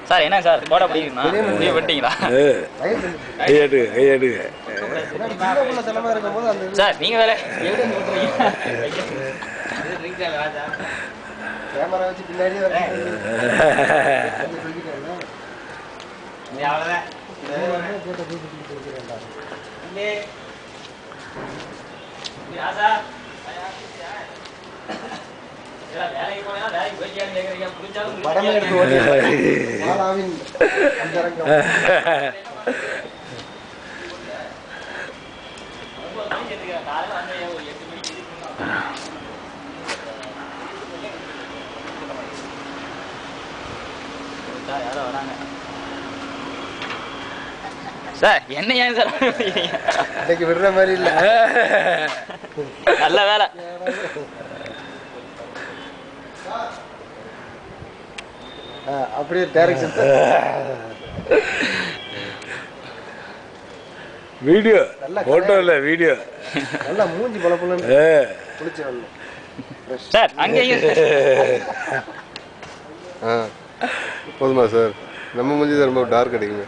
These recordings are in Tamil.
சார் என்ன சார் போட பிடிக்குமா முடிவு பண்ணிட்டீங்களா கையாடு சார் நீங்க வேற கேமரா வச்சு பின்னாடியே படமே எடுத்து மாலாவின் அந்தரங்கம் யாரோ வராங்க சார் என்ன ஏன் சார் இன்னைக்கு விடுற மாதிரி இல்ல நல்ல வேலை அப்படியே டைரக்ஷன் வீடியோ போட்டோ இல்ல வீடியோ நல்லா மூஞ்சி பளபளன்னு குளிச்சு வரணும் சார் அங்கேயும் போதுமா சார் நம்ம மூஞ்சி ரொம்ப டார்க் அடிக்குமே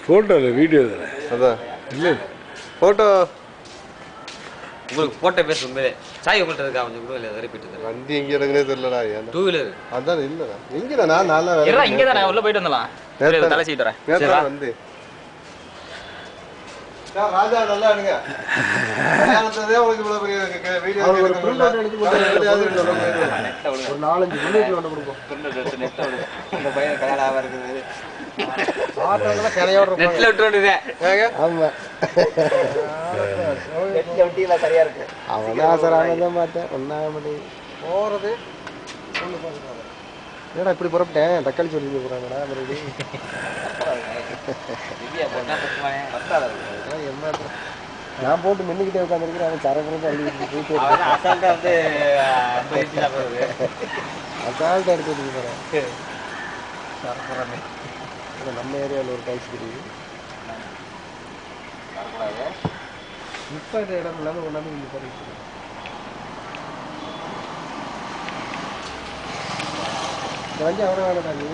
போட்டோ இல்லை வீடியோ தானே அதான் இல்லை ஃபோட்டோ உங்களுக்கு போட்டோ பேச உண்மையிலே சாய் உங்கள்கிட்ட இருக்கா கொஞ்சம் கூட இல்லை ரிப்பீட் வண்டி எங்கே இடங்குனே தெரியலடா ஏன் 2-வீலர் அதான் இல்லைடா எங்கடா நான் நல்லா இங்கே தானே உள்ள போயிட்டு வந்துடலாம் தலை சீட்டு வரேன் வந்து ராஜா நல்லா எடுங்க உங்களுக்கு இவ்வளோ பெரிய வீடியோ ஒரு 4-5 புல்லட்ல ஒன்று கொடுப்போம் இந்த பையன் கல்யாணம் இருக்குது ஆட்டோல கரையோட நெட்ல விட்டுருங்க ஆமா நெட்ல விட்டில சரியா இருக்கு அவன் ஆசரானதான் பார்த்தேன் ஒன்றாக மாட்டேங்குது போகிறது ஒன்று பார்த்துட்டு ஏடா இப்படி புறப்பட்டேன் தக்காளி சொல்லி போகிறாங்கடா மறுபடியும் நான் போட்டு மின்னுக்கிட்டே உட்காந்துருக்கிறேன் அவன் சரக்குறது அள்ளி போயிட்டு அசால்ட்டா வந்து அசால்ட்டாக எடுத்து வச்சுக்க போகிறேன் சரக்குறாமே நம்ம ஏரியாவில் ஒரு டைல்ஸ் தெரியுது இப்போ இந்த இடம் இல்லாமல் கொண்டாந்து இங்கே பண்ணிட்டு வண்டி அவரை வேணடா நீ